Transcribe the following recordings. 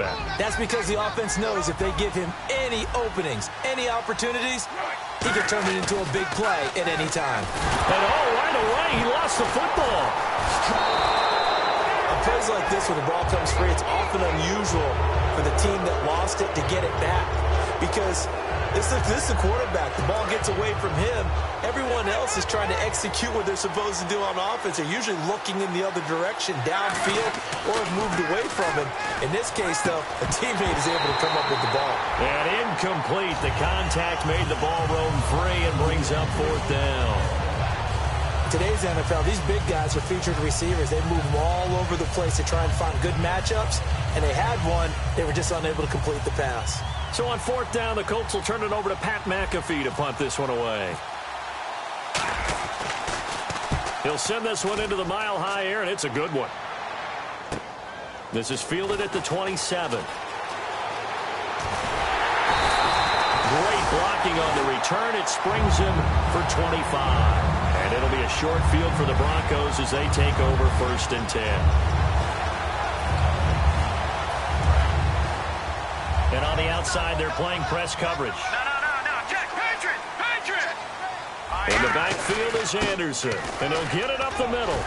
quarterback. That's because the offense knows if they give him any openings, any opportunities, he can turn it into a big play at any time. And right away, he lost the football. On plays like this, when the ball comes free, it's often unusual for the team that lost it to get it back. Because this is the quarterback. The ball gets away from him. Everyone else is trying to execute what they're supposed to do on offense. They're usually looking in the other direction, downfield, or have moved away from him. In this case, though, a teammate is able to come up with the ball. And incomplete. The contact made the ball roam free and brings up 4th down. Today's NFL, these big guys are featured receivers. They move them all over the place to try and find good matchups, and they had one. They were just unable to complete the pass. So on 4th down, the Colts will turn it over to Pat McAfee to punt this one away. He'll send this one into the mile-high air, and it's a good one. This is fielded at the 27. Great blocking on the return. It springs him for 25. And it'll be a short field for the Broncos as they take over 1st and 10. And on the outside, they're playing press coverage. No. Jack, Patriot! In the backfield is Anderson. And he'll get it up the middle.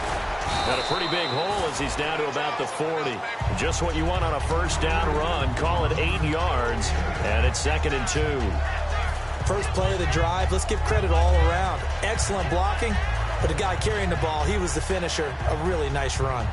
Got a pretty big hole as he's down to about the 40. Just what you want on a 1st down run. Call it 8 yards. And it's 2nd and 2. First play of the drive, let's give credit all around. Excellent blocking, but the guy carrying the ball, he was the finisher. A really nice run.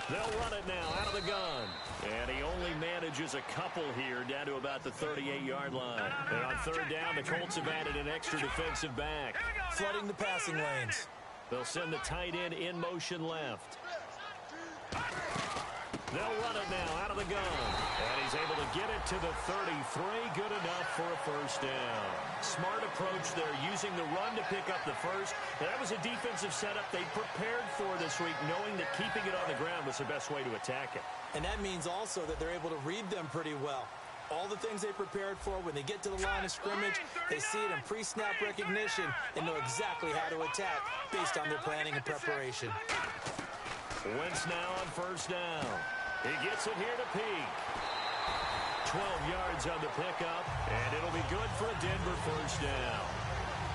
They'll run it now out of the gun. And he only manages a couple here down to about the 38-yard line. And on 3rd down, the Colts have added an extra defensive back. Flooding the passing lanes. They'll send the tight end in motion left. They'll run it now out of the gun. And he's able to get it to the 33. Good enough for a 1st down. Smart approach there, using the run to pick up the first. That was a defensive setup they prepared for this week, knowing that keeping it on the ground was the best way to attack it. And that means also that they're able to read them pretty well. All the things they prepared for, when they get to the line of scrimmage, they see it in pre-snap recognition and know exactly how to attack based on their planning and preparation. Wentz now on 1st down. He gets it here to Peak. 12 yards on the pickup, and it'll be good for a Denver 1st down.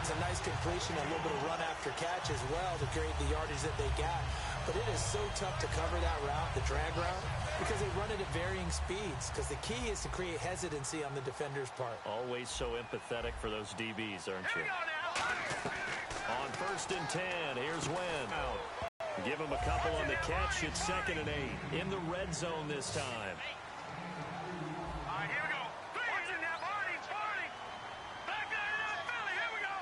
It's a nice completion, a little bit of run after catch as well to create the yardage that they got. But it is so tough to cover that route, the drag route, because they run it at varying speeds. Because the key is to create hesitancy on the defender's part. Always so empathetic for those DBs, aren't you? On 1st and 10, here's Wentz. Give him a couple on the catch. It's 2nd and 8. In the red zone this time. All right, here we go. Watch it now, Barney. Back there now, Philly. Here we go.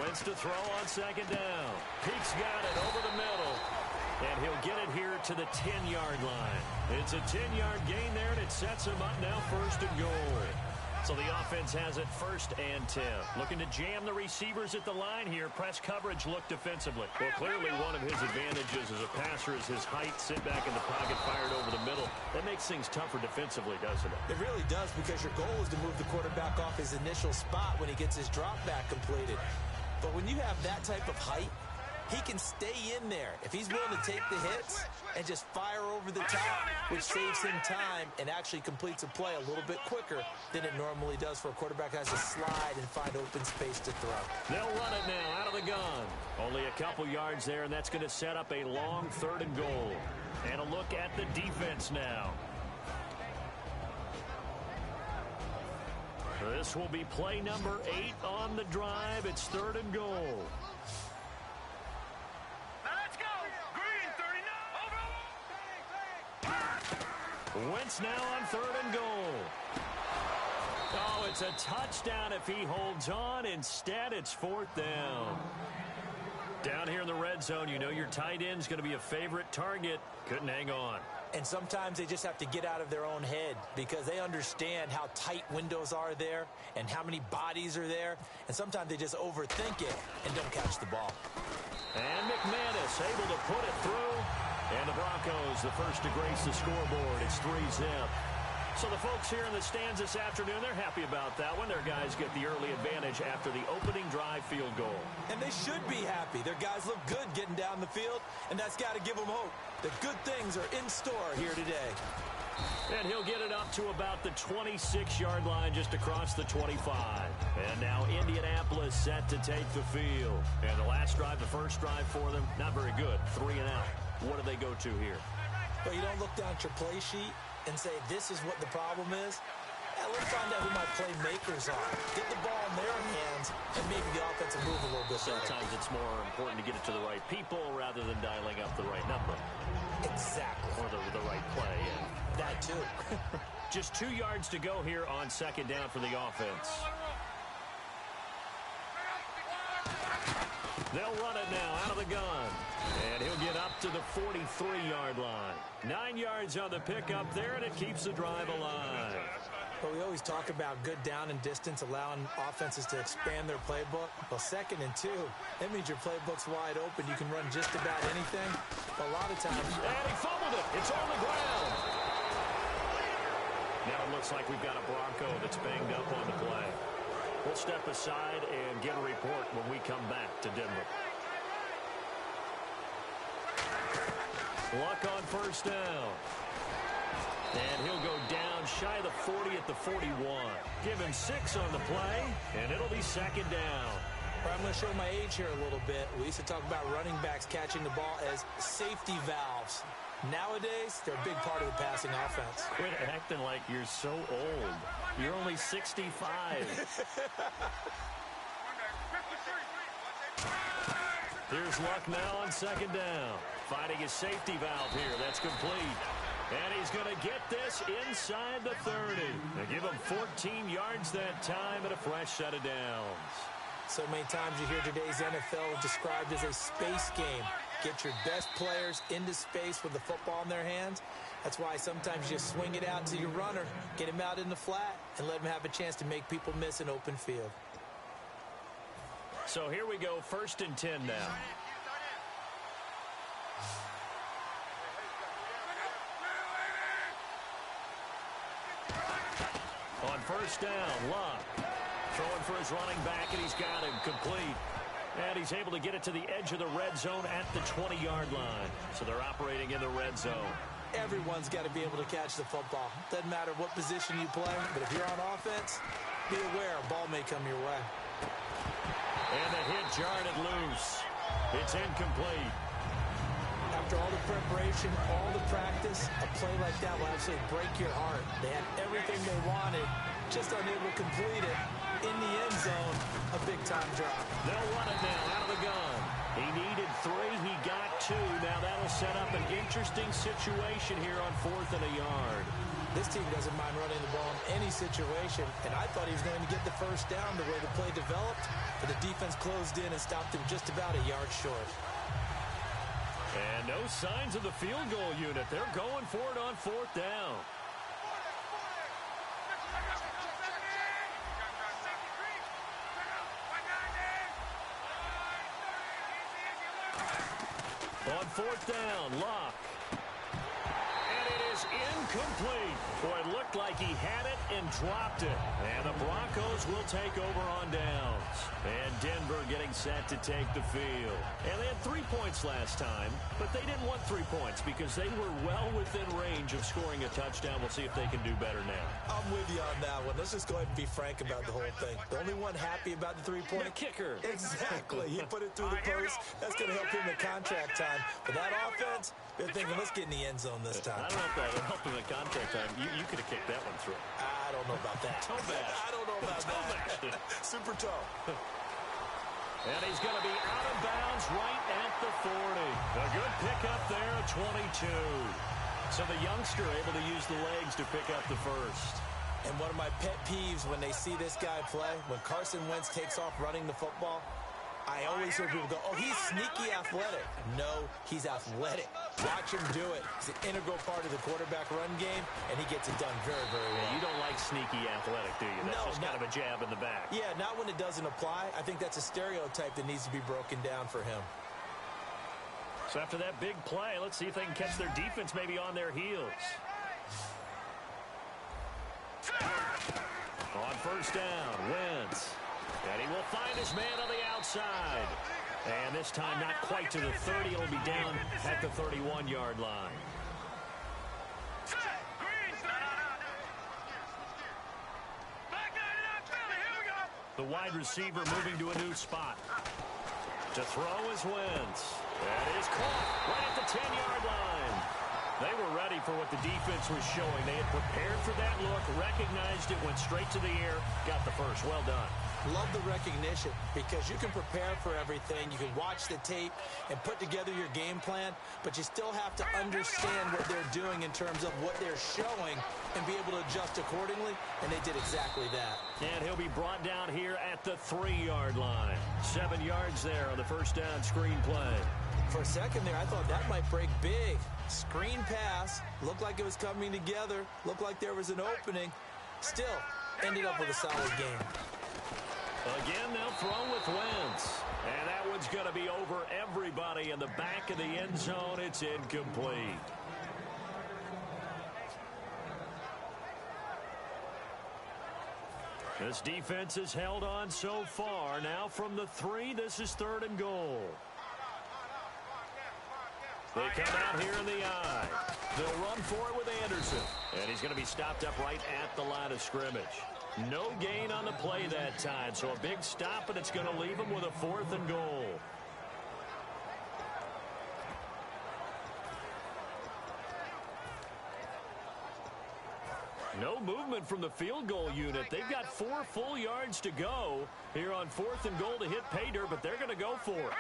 Wentz to throw on 2nd down. Peak's got it over the middle. And he'll get it here to the 10-yard line. It's a 10-yard gain there, and it sets him up now 1st and goal. So the offense has it 1st and 10. Looking to jam the receivers at the line here. Press coverage look defensively. Well, clearly one of his advantages as a passer is his height. Sit back in the pocket, fired over the middle. That makes things tougher defensively, doesn't it? It really does, because your goal is to move the quarterback off his initial spot when he gets his drop back completed. But when you have that type of height, he can stay in there if he's willing to take the hits and just fire over the top, which saves him time and actually completes a play a little bit quicker than it normally does for a quarterback who has to slide and find open space to throw. They'll run it now out of the gun. Only a couple yards there, and that's going to set up a long 3rd and goal. And a look at the defense now. This will be play number 8 on the drive. It's 3rd and goal. Wentz now on 3rd and goal. Oh, it's a touchdown if he holds on. Instead, it's 4th down. Down here in the red zone, you know your tight end's going to be a favorite target. Couldn't hang on. And sometimes they just have to get out of their own head because they understand how tight windows are there and how many bodies are there. And sometimes they just overthink it and don't catch the ball. able to put it through. And the Broncos, the first to grace the scoreboard. It's 3-0. So the folks here in the stands this afternoon, they're happy about that one. Their guys get the early advantage after the opening drive field goal. And they should be happy. Their guys look good getting down the field, and that's got to give them hope that good things are in store here today. And he'll get it up to about the 26-yard line, just across the 25. And now Indianapolis set to take the field. And the last drive, the first drive for them, not very good. 3 and out. What do they go to here? Well, you don't look down at your play sheet and say, this is what the problem is. Let's find out who my playmakers are. Get the ball in their hands, and maybe the offense will move a little bit better. Sometimes it's more important to get it to the right people rather than dialing up the right number. Exactly. Or the right play, yeah. That too. Just 2 yards to go here on second down for the offense. They'll run it now out of the gun. And he'll get up to the 43-yard line. 9 yards on the pickup there, and it keeps the drive alive. But we always talk about good down and distance, allowing offenses to expand their playbook. Well, 2nd and 2, that means your playbook's wide open. You can run just about anything. But a lot of times... And he fumbled it. It's on the ground. Now it looks like we've got a Bronco that's banged up on the play. We'll step aside and get a report when we come back to Denver. Luck on first down. And he'll go down shy of the 40 at the 41. Give him 6 on the play, and it'll be second down. Well, I'm going to show my age here a little bit. We used to talk about running backs catching the ball as safety valves. Nowadays, they're a big part of the passing offense. Quit acting like you're so old. You're only 65. Here's Luck now on second down. Finding his safety valve here. That's complete. And he's going to get this inside the 30. They give him 14 yards that time and a fresh set of downs. So many times you hear today's NFL described as a space game. Get your best players into space with the football in their hands. That's why sometimes you swing it out to your runner, get him out in the flat, and let him have a chance to make people miss an open field. So here we go, 1st and 10 now. On first down, Luck throwing for his running back, and he's got him complete. And he's able to get it to the edge of the red zone at the 20-yard line. So they're operating in the red zone. Everyone's got to be able to catch the football. Doesn't matter what position you play, but if you're on offense, be aware a ball may come your way. And the hit jarred it loose. It's incomplete. After all the preparation, all the practice, a play like that will absolutely break your heart. They had everything they wanted, just unable to complete it. In the end zone, a big-time drop. They'll run it now out of the gun. He needed 3. He got 2. Now that'll set up an interesting situation here on 4th and a yard. This team doesn't mind running the ball in any situation, and I thought he was going to get the first down the way the play developed, but the defense closed in and stopped him just about a yard short. And no signs of the field goal unit. They're going for it on 4th down. On 4th down, Luck. And it is incomplete. Boy, it looked like he had it and dropped it. And the Broncos will take over on downs. And Denver getting set to take the field. And they had 3 points last time, but they didn't want 3 points because they were well within range of scoring a touchdown. We'll see if they can do better now. I'm with you on that one. Let's just go ahead and be frank about the whole thing. The only one happy about the 3-point... The kicker. Exactly. He put it through the post. That's going to help him in contract time. But that offense, they're thinking, let's get in the end zone this time. I don't know if that would help him in contract time. You could have kicked that one through. I don't know about that. Toe bash. I don't know about that. Super toe. And he's going to be out of bounds right at the 40. A good pickup there at 22. So the youngster able to use the legs to pick up the first. And one of my pet peeves when they see this guy play, when Carson Wentz takes off running the football, I always hear people go, oh, he's sneaky athletic. No, he's athletic. Watch him do it. He's an integral part of the quarterback run game, and he gets it done very, very well. Yeah, you don't like sneaky athletic, do you? That's just kind of a jab in the back. Yeah, not when it doesn't apply. I think that's a stereotype that needs to be broken down for him. So after that big play, let's see if they can catch their defense maybe on their heels. On first down, Wentz. And he will find his man on the outside. And this time not quite to the 30. It'll be down at the 31-yard line. The wide receiver moving to a new spot. To throw is Wentz. That is caught right at the 10-yard line. They were ready for what the defense was showing. They had prepared for that look, recognized it, went straight to the air, got the first. Well done. Love the recognition because you can prepare for everything. You can watch the tape and put together your game plan, but you still have to understand what they're doing in terms of what they're showing and be able to adjust accordingly, and they did exactly that. And he'll be brought down here at the 3-yard line. 7 yards there on the first down screen play. For a second there, I thought that might break big. Screen pass, looked like it was coming together, looked like there was an opening. Still, ended up with a solid game. Again, they'll throw with Wentz. And that one's going to be over everybody in the back of the end zone. It's incomplete. This defense has held on so far. Now from the 3, this is 3rd and goal. They come out here in the eye. They'll run for it with Anderson. And he's going to be stopped up right at the line of scrimmage. No gain on the play that time, so a big stop, and it's going to leave him with a 4th and goal. No movement from the field goal unit. They've got 4 full yards to go here on 4th and goal to hit pay dirt, but they're going to go for it.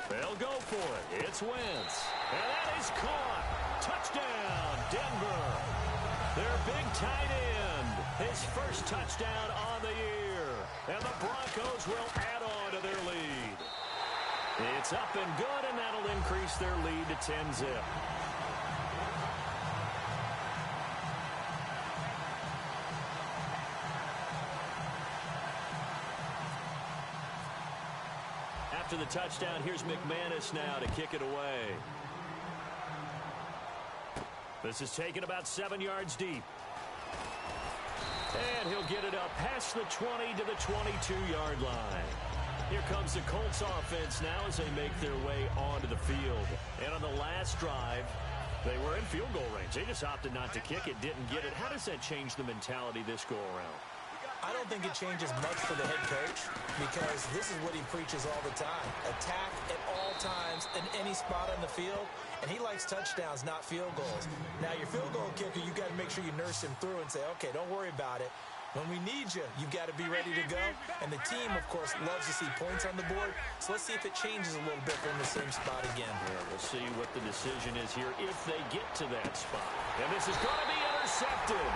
They'll go for it. It's Wentz. And that is caught. Touchdown, Denver. Their big tight end. His first touchdown on the year. And the Broncos will add on to their lead. It's up and good, and that'll increase their lead to 10-zip. After the touchdown, here's McManus now to kick it away. This is taken about 7 yards deep. And he'll get it up past the 20 to the 22-yard line. Here comes the Colts offense now as they make their way onto the field. And on the last drive, they were in field goal range. They just opted not to kick it, didn't get it. How does that change the mentality this go-around? I don't think it changes much for the head coach because this is what he preaches all the time. Attack at all times in any spot on the field, and he likes touchdowns, not field goals. Now, your field goal kicker, you've got to make sure you nurse him through and say, okay, don't worry about it. When we need you, you've got to be ready to go. And the team, of course, loves to see points on the board. So let's see if it changes a little bit from the same spot again. Yeah, we'll see what the decision is here if they get to that spot. And this is going to be intercepted.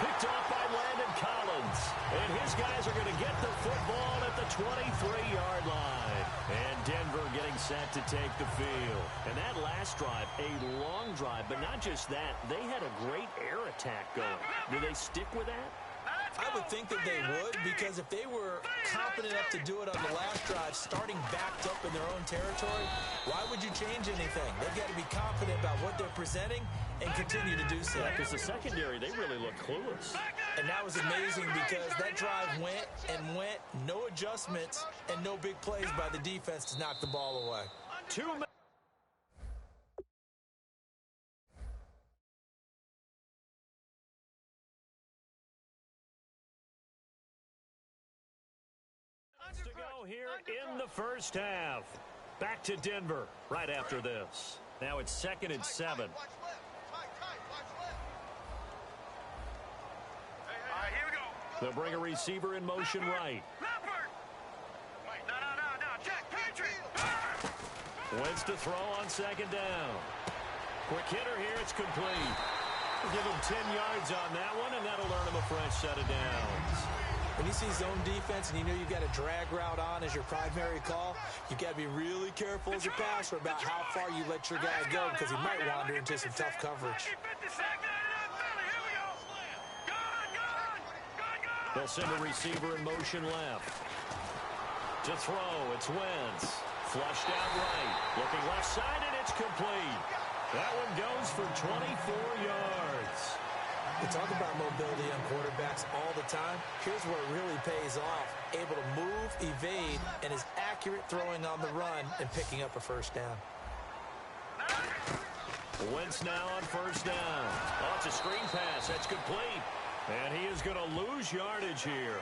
Picked off by Landon Collins. And his guys are going to get the football at the 23-yard line. And Denver getting set to take the field. And that last drive, a long drive, but not just that. They had a great air attack going. Do they stick with that? I would think that they would, because if they were confident enough to do it on the last drive, starting backed up in their own territory, why would you change anything? They've got to be confident about what they're presenting and continue to do so. Yeah, because the secondary, they really look clueless. And that was amazing because that drive went and went, no adjustments, and no big plays by the defense to knock the ball away. 2 minutes. To go here in the first half. Back to Denver right after this. Now it's 2nd and 7. All right, here we go. They'll bring a receiver in motion right. Leopard. No. Check. Patriot. Wentz to throw on 2nd down. Quick hitter here. It's complete. We'll give him 10 yards on that one, and that'll earn him a fresh set of downs. When you see zone defense and you know you've got a drag route on as your primary call, you've got to be really careful as a passer about how far you let your guy go because he might wander into some tough coverage. They'll send a receiver in motion left. To throw, it's Wentz. Flushed out right. Looking left side, and it's complete. That one goes for 24 yards. We talk about mobility on quarterbacks all the time. Here's where it really pays off. Able to move, evade, and is accurate throwing on the run and picking up a first down. Wentz now on first down. Oh, it's a screen pass. That's complete. And he is going to lose yardage here.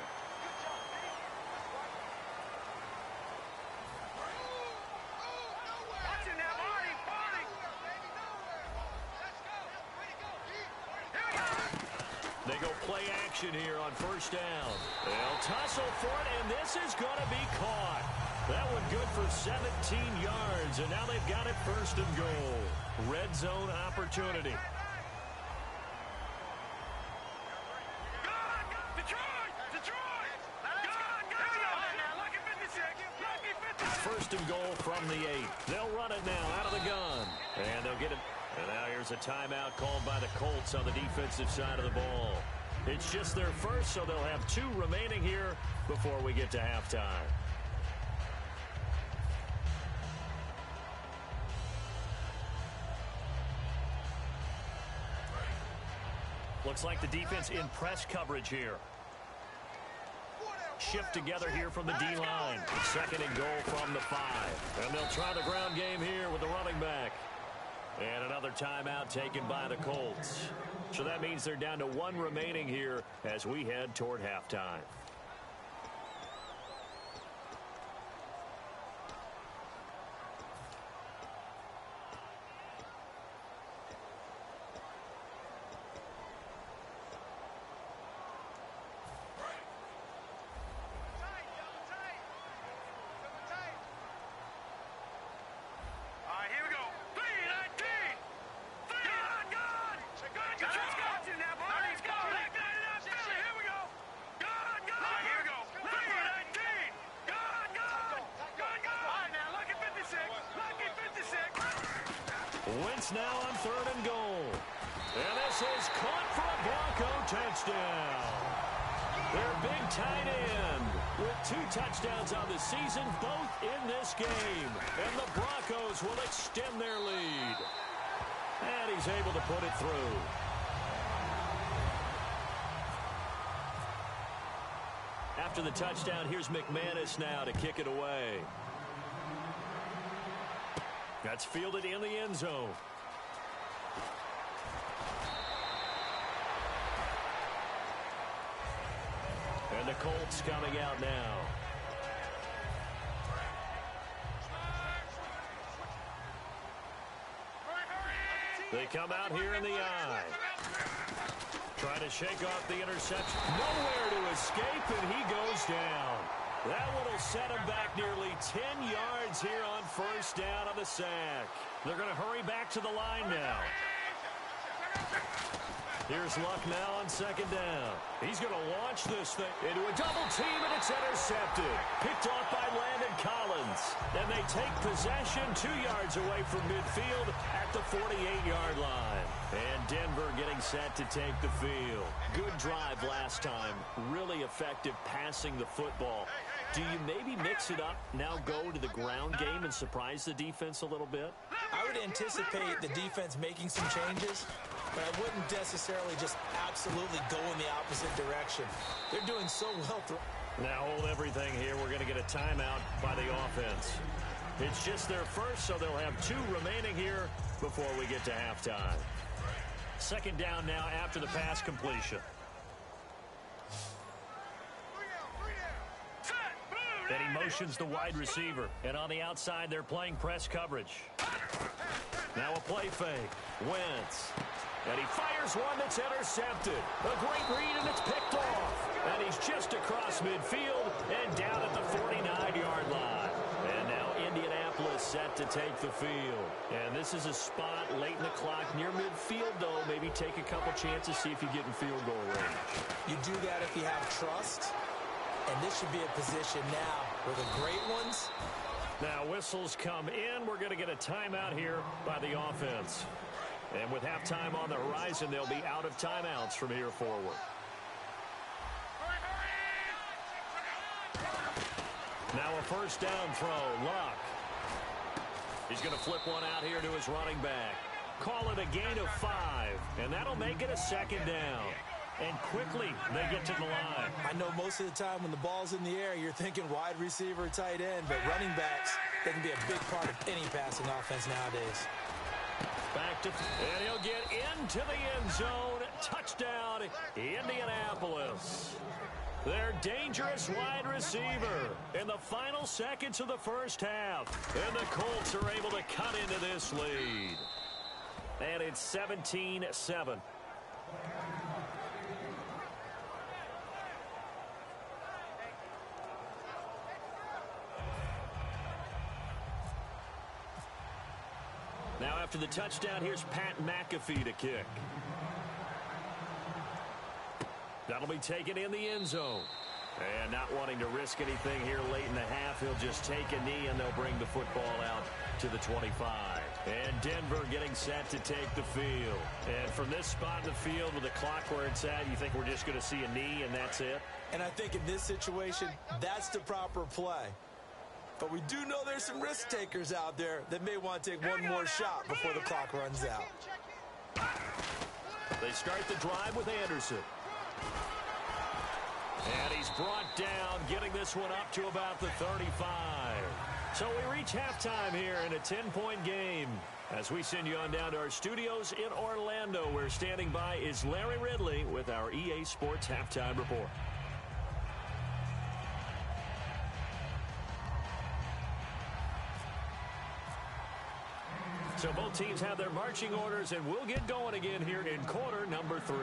They go play action here on first down. They'll tussle for it, and this is going to be caught. That one good for 17 yards, and now they've got it first and goal. Red zone opportunity. First and goal from the 8. They'll run it now out of the gun. And they'll get it. And now here's a timeout called by the Colts on the defensive side of the ball. It's just their first, so they'll have 2 remaining here before we get to halftime. Looks like the defense in press coverage here. Shift together here from the D-line. Second and goal from the 5. And they'll try the ground game here with the running back. And another timeout taken by the Colts. So that means they're down to 1 remaining here as we head toward halftime. Wentz now on third and goal. And this is caught for a Bronco touchdown. Their big tight end with 2 touchdowns on the season, both in this game. And the Broncos will extend their lead. And he's able to put it through. After the touchdown, here's McManus now to kick it away. That's fielded in the end zone. And the Colts coming out now. They come out here in the I. Trying to shake off the interception. Nowhere to escape, and he goes down. That one will set him back nearly 10 yards here on first down on the sack. They're going to hurry back to the line now. Here's Luck now on second down. He's going to launch this thing into a double team, and it's intercepted. Picked off by Landon Collins. And they take possession 2 yards away from midfield at the 48-yard line. And Denver getting set to take the field. Good drive last time. Really effective passing the football. Do you maybe mix it up, now go to the ground game and surprise the defense a little bit? I would anticipate the defense making some changes, but I wouldn't necessarily just absolutely go in the opposite direction. They're doing so well. Now hold everything here. We're going to get a timeout by the offense. It's just their first, so they'll have 2 remaining here before we get to halftime. Second down now after the pass completion. And he motions the wide receiver. And on the outside, they're playing press coverage. Now a play fake. Wentz. And he fires one that's intercepted. A great read, and it's picked off. And he's just across midfield and down at the 49-yard line. And now Indianapolis set to take the field. And this is a spot late in the clock near midfield, though. Maybe take a couple chances, see if you get in field goal range. You do that if you have trust. And this should be a position now where the great ones. Now whistles come in. We're going to get a timeout here by the offense. And with halftime on the horizon, they'll be out of timeouts from here forward. Now a first down throw. Luck He's going to flip one out here to his running back. Call it a gain of 5, and that'll make it a second down. And quickly, they get to the line. I know most of the time when the ball's in the air, you're thinking wide receiver, tight end, but running backs, they can be a big part of any passing offense nowadays. Back to, and he'll get into the end zone. Touchdown, Indianapolis. Their dangerous wide receiver in the final seconds of the first half. And the Colts are able to cut into this lead. And it's 17-7. Now after the touchdown, here's Pat McAfee to kick. That'll be taken in the end zone. And not wanting to risk anything here late in the half, he'll just take a knee and they'll bring the football out to the 25. And Denver getting set to take the field. And from this spot in the field with the clock where it's at, you think we're just going to see a knee and that's it? And I think in this situation, that's the proper play. But we do know there's some risk takers out there that may want to take one more shot before the clock runs out. They start the drive with Anderson. And he's brought down, getting this one up to about the 35. So we reach halftime here in a 10-point game. As we send you on down to our studios in Orlando, where standing by is Larry Ridley with our EA Sports Halftime Report. So both teams have their marching orders, and we'll get going again here in quarter number 3.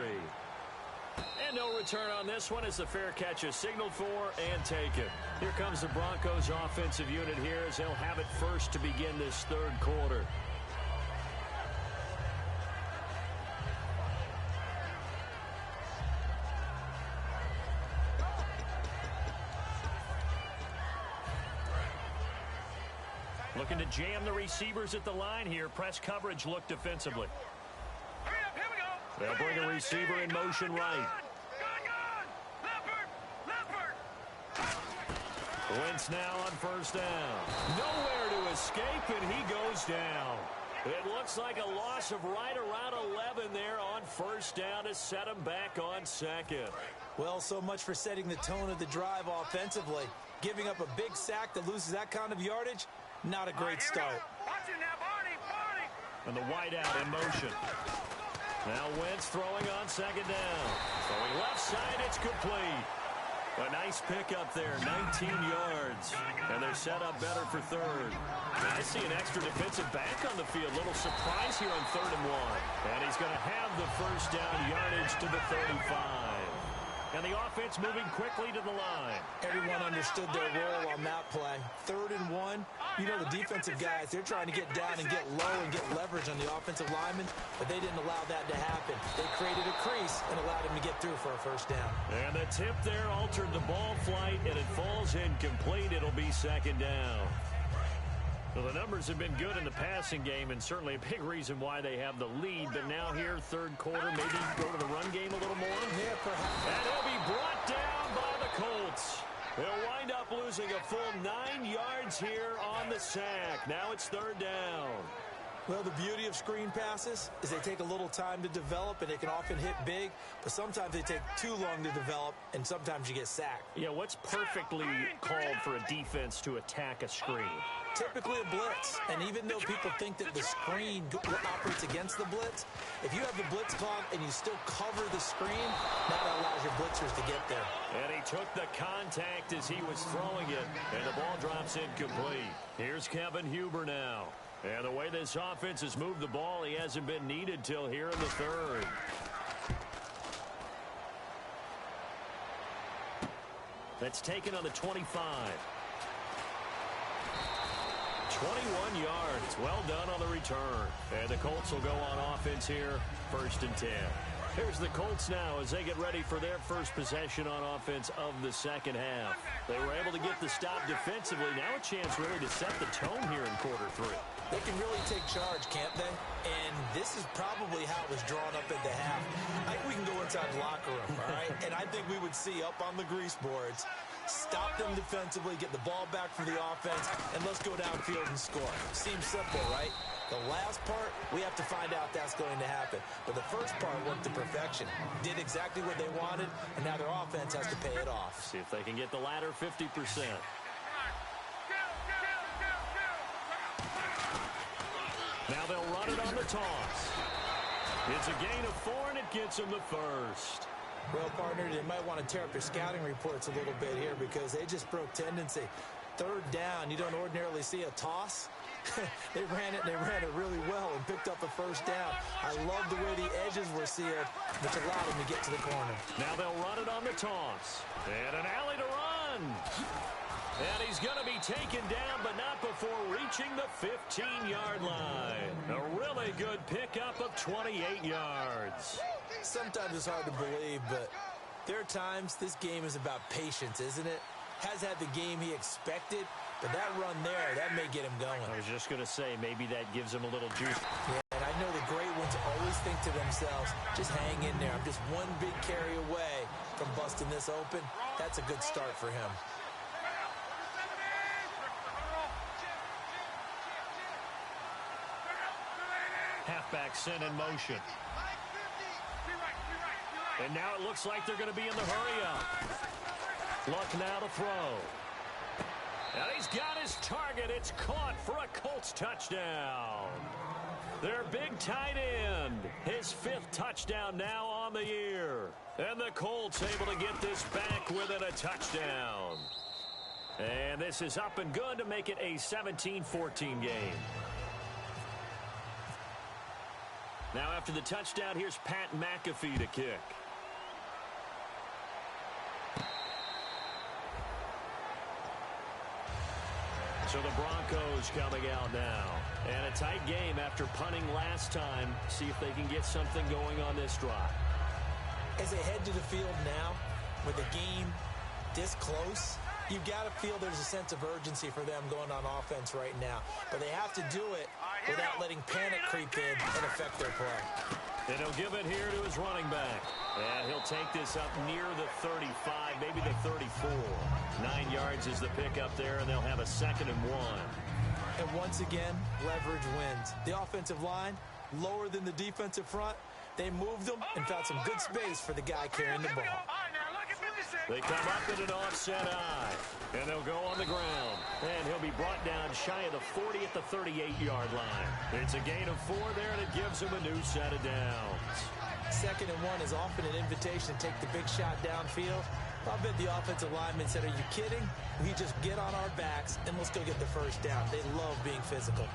And no return on this one as the fair catch is signaled for and taken. Here comes the Broncos offensive unit here as they'll have it first to begin this third quarter. Looking to jam the receivers at the line here. Press coverage look defensively. Hurry up, here we go. They'll bring a receiver in motion right. Wentz now on first down. Nowhere to escape, and he goes down. It looks like a loss of right around 11 there on first down to set him back on second. Well, so much for setting the tone of the drive offensively. Giving up a big sack that loses that kind of yardage, not a great start. Watch it now, Barney. And the wideout in motion. Now Wentz throwing on second down. Throwing left side, it's complete. A nice pickup there, 19 yards. And they're set up better for third. I see an extra defensive back on the field. Little surprise here on 3rd and 1. And he's going to have the first down yardage to the 35. And the offense moving quickly to the line. Everyone understood their role on that play. 3rd and 1. You know, the defensive guys, they're trying to get down and get low and get leverage on the offensive linemen, but they didn't allow that to happen. They created a crease and allowed him to get through for a first down. And the tip there altered the ball flight, and it falls incomplete. It'll be second down. Well, the numbers have been good in the passing game, and certainly a big reason why they have the lead. But now here, third quarter, maybe go to the run game a little more. Yeah, perhaps. And he'll be brought down by the Colts. They'll wind up losing a full 9 yards here on the sack. Now it's 3rd down. Well, the beauty of screen passes is they take a little time to develop, and they can often hit big, but sometimes they take too long to develop, and sometimes you get sacked. Yeah, what's perfectly called for a defense to attack a screen? Typically a blitz, and even though people think that the screen operates against the blitz, if you have the blitz called and you still cover the screen, that allows your blitzers to get there. And he took the contact as he was throwing it, and the ball drops incomplete. Here's Kevin Huber now. And the way this offense has moved the ball, he hasn't been needed till here in the 3rd. That's taken on the 25. 21 yards. Well done on the return. And the Colts will go on offense here, 1st and 10. Here's the Colts now as they get ready for their first possession on offense of the second half. They were able to get the stop defensively. Now a chance really to set the tone here in quarter 3. They can really take charge, can't they? And this is probably how it was drawn up at the half. I think we can go inside the locker room, all right? And I think we would see up on the grease boards, stop them defensively, get the ball back for the offense, and let's go downfield and score. Seems simple, right? The last part, we have to find out that's going to happen. But the first part worked to perfection. Did exactly what they wanted, and now their offense has to pay it off. See if they can get the latter 50%. Now they'll run it on the toss. It's a gain of 4, and it gets them the first. Well, partner, they might want to tear up your scouting reports a little bit here because they just broke tendency. Third down, you don't ordinarily see a toss. They ran it really well and picked up a first down. I love the way the edges were sealed, which allowed him to get to the corner. Now they'll run it on the toss. And an alley to run. And he's going to be taken down, but not before reaching the 15-yard line. A really good pickup of 28 yards. Sometimes it's hard to believe, but there are times this game is about patience, isn't it? Has had the game he expected, but that run there, that may get him going. I was just going to say, maybe that gives him a little juice. Yeah, and I know the great ones always think to themselves, just hang in there. I'm just one big carry away from busting this open. That's a good start for him. Halfback sent in motion. And now it looks like they're going to be in the hurry-up. Luck now to throw. And he's got his target. It's caught for a Colts touchdown. Their big tight end. His 5th touchdown now on the year. And the Colts able to get this back within a touchdown. And this is up and good to make it a 17-14 game. Now after the touchdown, here's Pat McAfee to kick. So the Broncos coming out now. And a tight game after punting last time. See if they can get something going on this drive. As they head to the field now, with the game this close, you've got to feel there's a sense of urgency for them going on offense right now. But they have to do it without letting panic creep in and affect their play. And he'll give it here to his running back. And he'll take this up near the 35, maybe the 34. 9 yards is the pickup there, and they'll have a 2nd and 1. And once again, leverage wins. The offensive line, lower than the defensive front. They moved them and found some good space for the guy carrying the ball. They come up in an offset eye, and they'll go on the ground. And he'll be brought down shy of the 40 at the 38-yard line. It's a gain of 4 there, and it gives him a new set of downs. 2nd and 1 is often an invitation to take the big shot downfield. I bet the offensive lineman said, are you kidding? We just get on our backs, and let's go get the first down. They love being physical.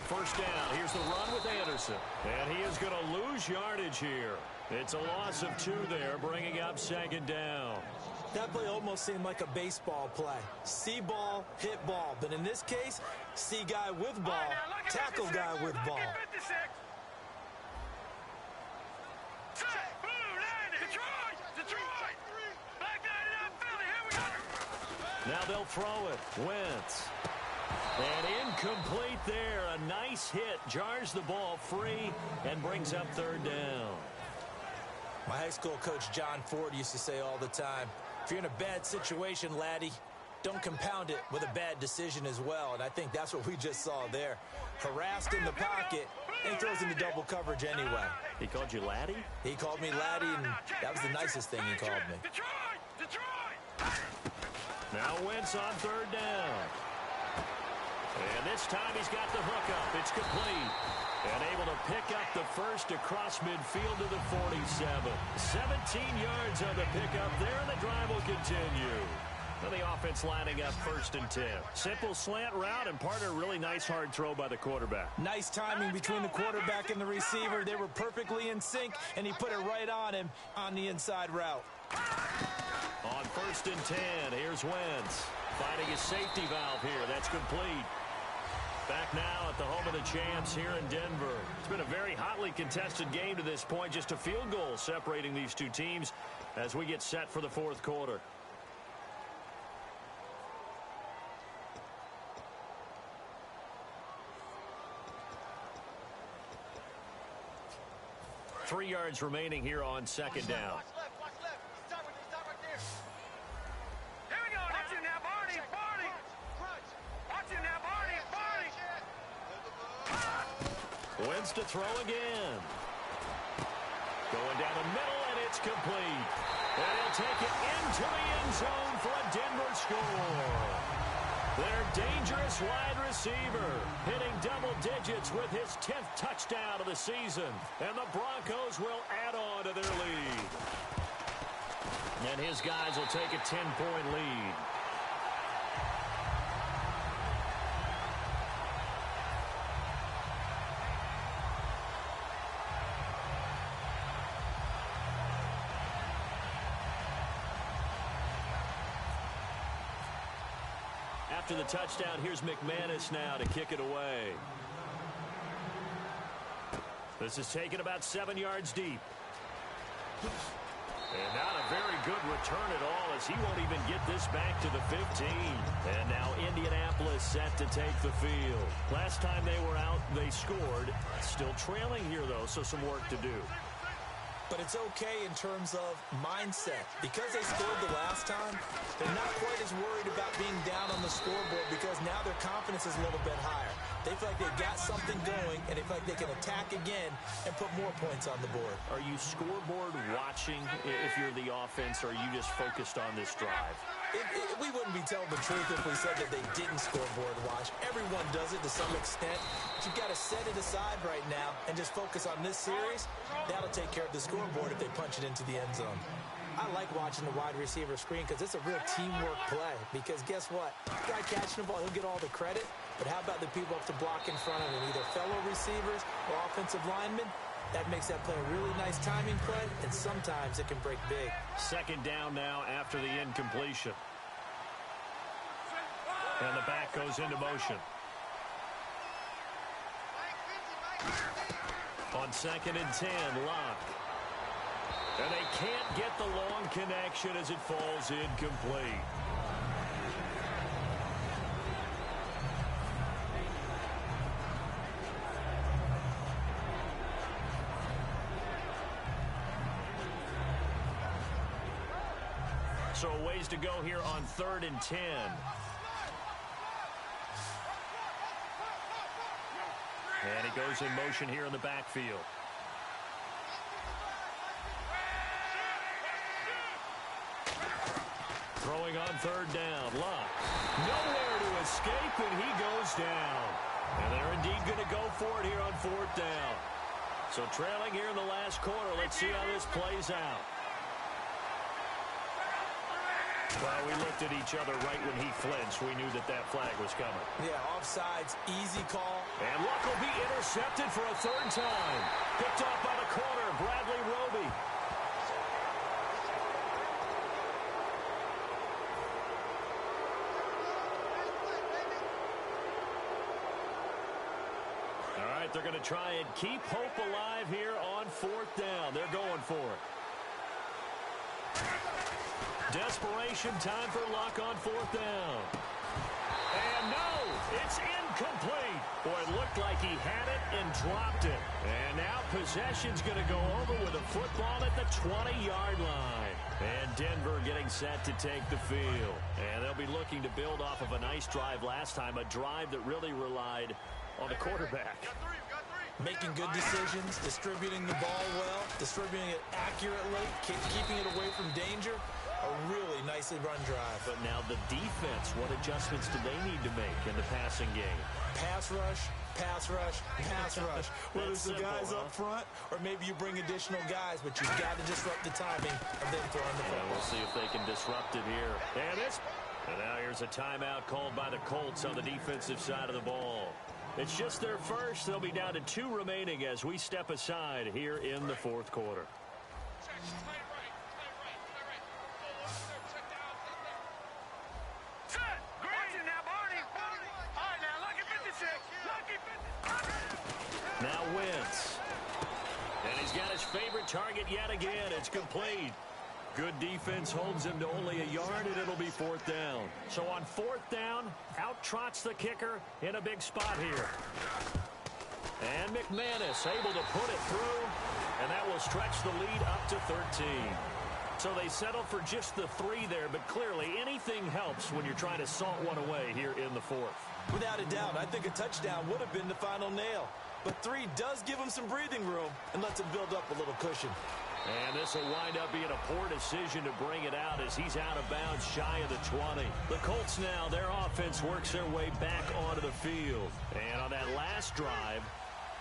First down. Here's the run with Anderson. And he is going to lose yardage here. It's a loss of 2 there, bringing up 2nd down. That play almost seemed like a baseball play. See ball, hit ball. But in this case, see guy with ball, tackle guy with ball. Now they'll throw it. Wentz. And incomplete there. A nice hit. Jars the ball free and brings up 3rd down. My high school coach John Ford used to say all the time, if you're in a bad situation, laddie, don't compound it with a bad decision as well. And I think that's what we just saw there. Harassed in the pocket and throws into double coverage anyway. He called you laddie? He called me laddie, and that was the nicest thing he called me. Now Wentz on 3rd down. And this time he's got the hookup. It's complete. And able to pick up the first across midfield to the 47. 17 yards on the pickup there, and the drive will continue. And the offense lining up 1st and 10. Simple slant route, and partner, really nice hard throw by the quarterback. Nice timing between the quarterback and the receiver. They were perfectly in sync, and he put it right on him on the inside route. On 1st and 10, here's Wentz. Finding his safety valve here. That's complete. Back now at the home of the champs here in Denver. It's been a very hotly contested game to this point. Just a field goal separating these two teams as we get set for the fourth quarter. Three yards remaining here on second down. Watch left. Stop right there. Here we go. Watch it now, Barney. Watch it now, Barney. Wins to throw again. Going down the middle, and it's complete. And he'll take it into the end zone for a Denver score. Their dangerous wide receiver hitting double digits with his 10th touchdown of the season. And the Broncos will add on to their lead. And his guys will take a 10-point lead. After the touchdown, here's McManus now to kick it away. This is taken about 7 yards deep. And not a very good return at all, as he won't even get this back to the 15. And now Indianapolis set to take the field. Last time they were out, they scored. Still trailing here, though, so some work to do. But it's okay in terms of mindset. Because they scored the last time, they're not quite as worried about being down on the scoreboard because now their confidence is a little bit higher. They feel like they've got something going, and they feel like they can attack again and put more points on the board. Are you scoreboard watching if you're the offense, or are you just focused on this drive? We wouldn't be telling the truth if we said that they didn't scoreboard watch. Everyone does it to some extent. But you've got to set it aside right now and just focus on this series. That'll take care of the scoreboard if they punch it into the end zone. I like watching the wide receiver screen because it's a real teamwork play. Because guess what? The guy catching the ball, he'll get all the credit. But how about the people up to block in front of him, either fellow receivers or offensive linemen? That makes that play a really nice timing play, and sometimes it can break big. Second down now after the incompletion. And the back goes into motion. On 2nd and 10, Locke. And they can't get the long connection as it falls incomplete. So a ways to go here on 3rd and 10. And he goes in motion here in the backfield. Throwing on 3rd down. Locke. Nowhere to escape, and he goes down. And they're indeed going to go for it here on 4th down. So trailing here in the last quarter. Let's see how this plays out. Well, we looked at each other right when he flinched. We knew that that flag was coming. Yeah, offsides, easy call. And Luck will be intercepted for a 3rd time. Picked off by the corner, Bradley Roby. All right, they're going to try and keep hope alive here on 4th down. They're going for it. Desperation time for Luck on 4th down. And no, it's incomplete. Boy, it looked like he had it and dropped it. And now possession's going to go over with a football at the 20-yard line. And Denver getting set to take the field. And they'll be looking to build off of a nice drive last time, a drive that really relied on the quarterback. Making good decisions, distributing the ball well, distributing it accurately, keeping it away from danger. A really nicely run drive. But now the defense, what adjustments do they need to make in the passing game? Pass rush, pass rush, pass rush. Whether it's the guys up front or maybe you bring additional guys, but you've got to disrupt the timing of them throwing the football. We'll see if they can disrupt it here. And now here's a timeout called by the Colts on the defensive side of the ball. It's just their first. They'll be down to 2 remaining as we step aside here in the 4th quarter. Watch it now, Barney. All right, now, look at 56. Now Wentz. And he's got his favorite target yet again. It's complete. Good defense holds him to only a yard, and it'll be 4th down. So on 4th down, out trots the kicker in a big spot here. And McManus able to put it through, and that will stretch the lead up to 13. So they settle for just the 3 there, but clearly anything helps when you're trying to salt one away here in the 4th. Without a doubt, I think a touchdown would have been the final nail. But 3 does give him some breathing room and lets him build up a little cushion. And this will wind up being a poor decision to bring it out as he's out of bounds shy of the 20. The Colts now, their offense works their way back onto the field. And on that last drive,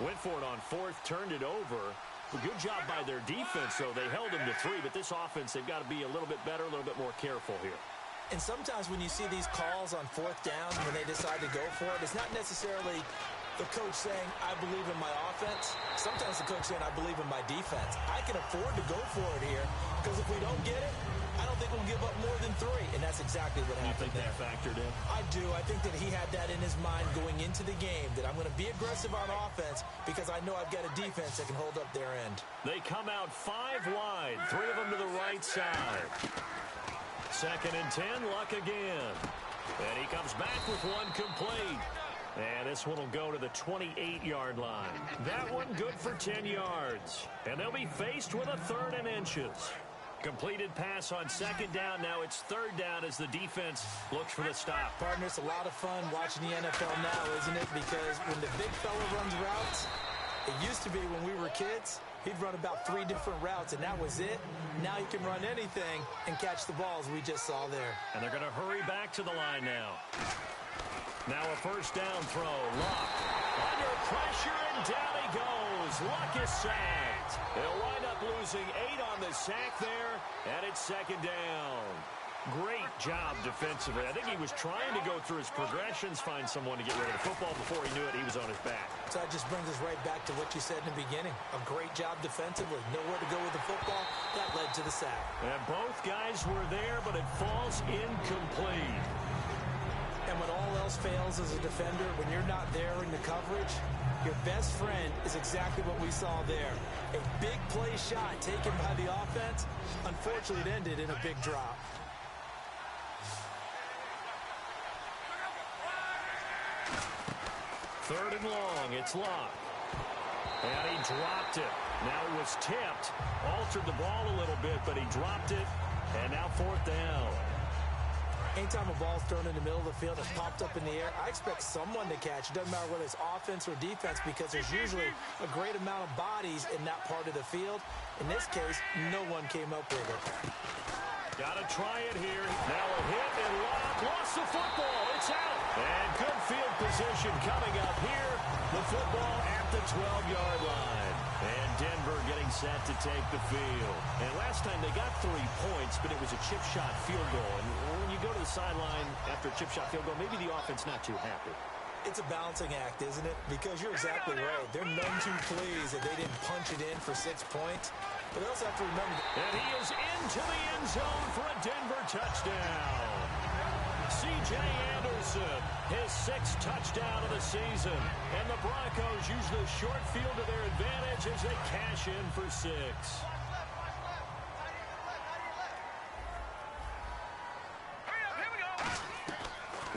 went for it on 4th, turned it over. A good job by their defense, though. They held them to 3, but this offense, they've got to be a little bit better, a little bit more careful here. And sometimes when you see these calls on 4th down, when they decide to go for it, it's not necessarily the coach saying, I believe in my offense. Sometimes the coach saying, I believe in my defense. I can afford to go for it here because if we don't get it, I don't think we'll give up more than 3. And that's exactly what happened there. You think that factored in? I do. I think that he had that in his mind going into the game, that I'm going to be aggressive on offense because I know I've got a defense that can hold up their end. They come out 5 wide, 3 of them to the right side. 2nd and 10, Luck again. And he comes back with one complete. And this one will go to the 28-yard line. That one good for 10 yards. And they'll be faced with a 3rd and inches. Completed pass on 2nd down. Now it's 3rd down as the defense looks for the stop. Partner, it's a lot of fun watching the NFL now, isn't it? Because when the big fella runs routes, it used to be when we were kids, he'd run about 3 different routes, and that was it. Now he can run anything and catch the balls we just saw there. And they're going to hurry back to the line now. Now a 1st down throw. Luck under pressure, and down he goes. Luck is sacked. They'll wind up losing 8 on the sack there, and it's 2nd down. Great job defensively. I think he was trying to go through his progressions, find someone to get rid of the football. Before he knew it, he was on his back. So that just brings us right back to what you said in the beginning. A great job defensively. Nowhere to go with the football. That led to the sack. And both guys were there, but it falls incomplete. And when all else fails as a defender, when you're not there in the coverage, your best friend is exactly what we saw there. A big play shot taken by the offense. Unfortunately, it ended in a big drop. Third and long, it's Luck. And he dropped it. Now it was tipped. Altered the ball a little bit, but he dropped it. And now 4th down. Anytime a ball's thrown in the middle of the field and popped up in the air, I expect someone to catch. It doesn't matter whether it's offense or defense because there's usually a great amount of bodies in that part of the field. In this case, no one came up with it. Got to try it here. Now a hit and Luck lost the football. It's out. And good field position coming up here. The football at the 12-yard line. And Denver getting set to take the field. And last time they got 3 points, but it was a chip shot field goal. And when you go to the sideline after a chip shot field goal, maybe the offense not too happy. It's a balancing act, isn't it? Because you're exactly right. They're none too pleased that they didn't punch it in for 6 points. But they also have to remember that. And he is into the end zone for a Denver touchdown. C.J. Anderson, his 6th touchdown of the season. And the Broncos use the short field to their advantage as they cash in for 6.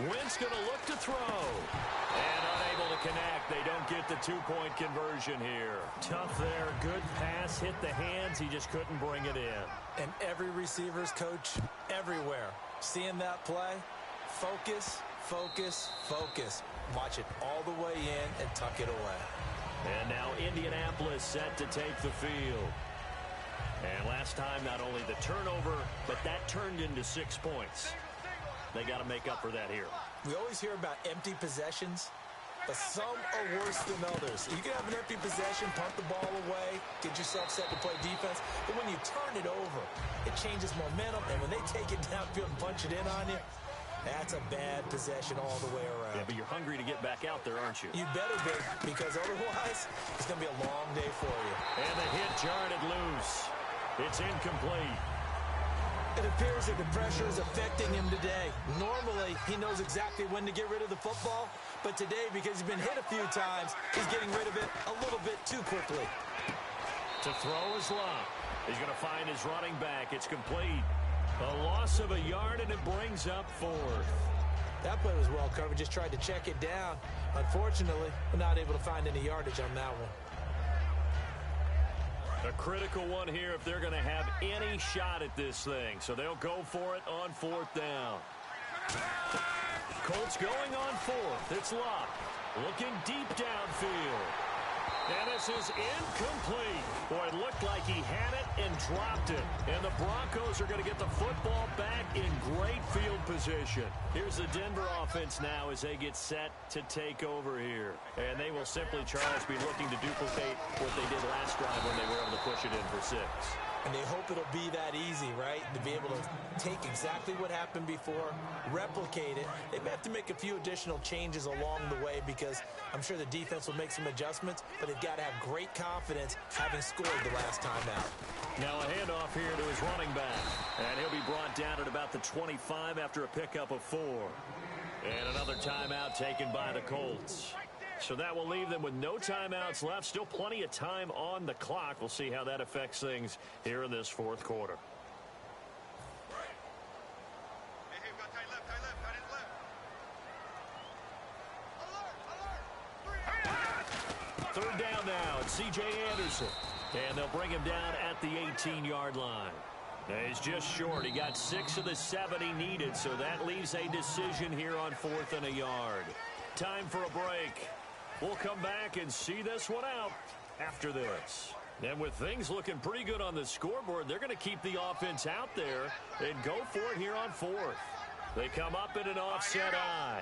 Wentz going to look to throw. And unable to connect. They don't get the 2-point conversion here. Tough there. Good pass. Hit the hands. He just couldn't bring it in. And every receiver's coach everywhere. Seeing that play, focus, focus, focus. Watch it all the way in and tuck it away. And now Indianapolis set to take the field. And last time, not only the turnover, but that turned into 6 points. They got to make up for that here. We always hear about empty possessions, but some are worse than others. You can have an empty possession, punt the ball away, get yourself set to play defense, but when you turn it over, it changes momentum, and when they take it downfield and punch it in on you, that's a bad possession all the way around. Yeah, but you're hungry to get back out there, aren't you? You better be, because otherwise, it's going to be a long day for you. And the hit jarred it loose. It's incomplete. It appears that the pressure is affecting him today. Normally, he knows exactly when to get rid of the football, but today, because he's been hit a few times, he's getting rid of it a little bit too quickly. To throw is Locke. He's going to find his running back. It's complete. A loss of a yard, and it brings up fourth. That play was well covered. Just tried to check it down. Unfortunately, we're not able to find any yardage on that one. A critical one here if they're going to have any shot at this thing. So they'll go for it on fourth down. Colts going on fourth. It's Locke. Looking deep downfield. And this is incomplete. Boy, it looked like he had it and dropped it. And the Broncos are going to get the football back in great field position. Here's the Denver offense now as they get set to take over here. And they will simply, Charles, be looking to duplicate what they did last drive when they were able to push it in for 6. And they hope it'll be that easy, right? To be able to take exactly what happened before, replicate it. They may have to make a few additional changes along the way because I'm sure the defense will make some adjustments, but they've got to have great confidence having scored the last time out. Now a handoff here to his running back. And he'll be brought down at about the 25 after a pickup of 4. And another timeout taken by the Colts. So that will leave them with no timeouts left. Still plenty of time on the clock. We'll see how that affects things here in this fourth quarter. Hey, we got tight left, tight in left. Alert, alert. Third down now. It's C.J. Anderson. And they'll bring him down at the 18-yard line. Now he's just short. He got 6 of the 7 he needed, so that leaves a decision here on 4th and a yard. Time for a break. We'll come back and see this one out after this. And with things looking pretty good on the scoreboard, they're going to keep the offense out there and go for it here on 4th. They come up in an offset eye.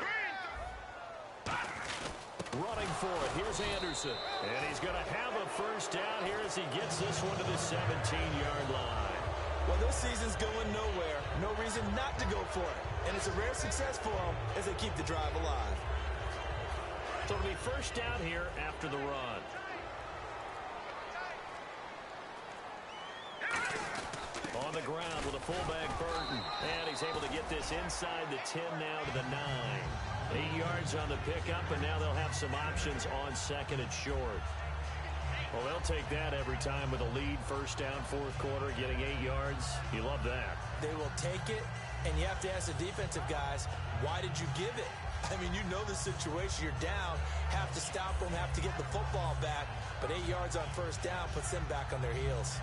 Running for it. Here's Anderson. And he's going to have a first down here as he gets this one to the 17-yard line. Well, this season's going nowhere. No reason not to go for it. And it's a rare success for them as they keep the drive alive. So it'll be first down here after the run. On the ground with a fullback Burton. And he's able to get this inside the 10 now to the 9. 8 yards on the pickup, and now they'll have some options on second and short. Well, they'll take that every time with a lead. First down, fourth quarter, getting 8 yards. You love that. They will take it, and you have to ask the defensive guys, why did you give it? I mean, you know the situation. You're down, have to stop them, have to get the football back. But 8 yards on first down puts them back on their heels.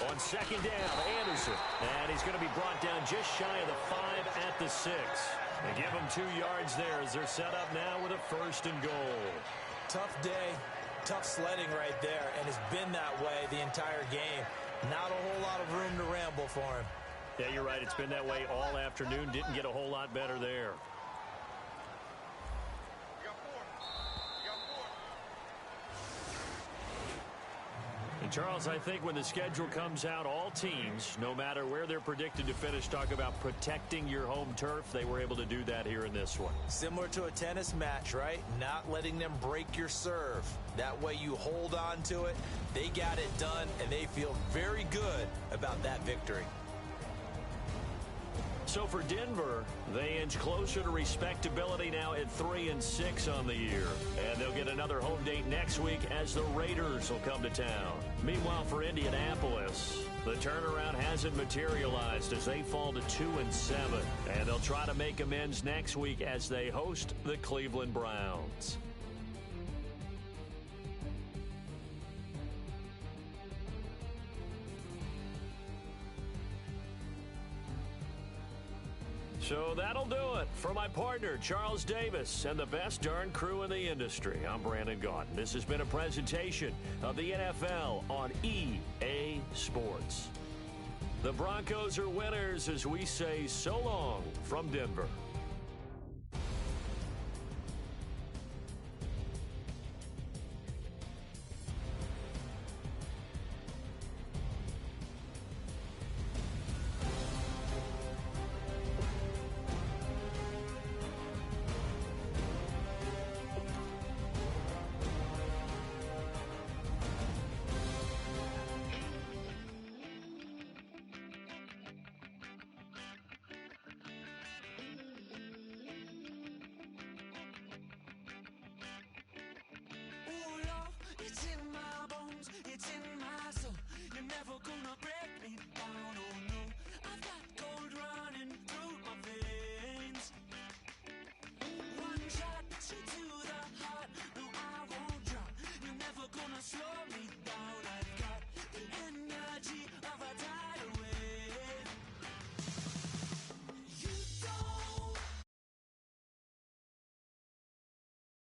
On second down, Anderson. And he's going to be brought down just shy of the 5 at the 6. They give him 2 yards there as they're set up now with a first and goal. Tough day. Tough sledding right there, and it's been that way the entire game. Not a whole lot of room to ramble for him. Yeah, you're right. It's been that way all afternoon. Didn't get a whole lot better there. And Charles, I think when the schedule comes out, all teams, no matter where they're predicted to finish, talk about protecting your home turf. They were able to do that here in this one. Similar to a tennis match, right? Not letting them break your serve. That way you hold on to it. They got it done, and they feel very good about that victory. So for Denver, they inch closer to respectability now at 3-6 on the year. And they'll get another home date next week as the Raiders will come to town. Meanwhile, for Indianapolis, the turnaround hasn't materialized as they fall to 2-7. And they'll try to make amends next week as they host the Cleveland Browns. So that'll do it for my partner, Charles Davis, and the best darn crew in the industry. I'm Brandon Gaudin. This has been a presentation of the NFL on EA Sports. The Broncos are winners as we say so long from Denver. take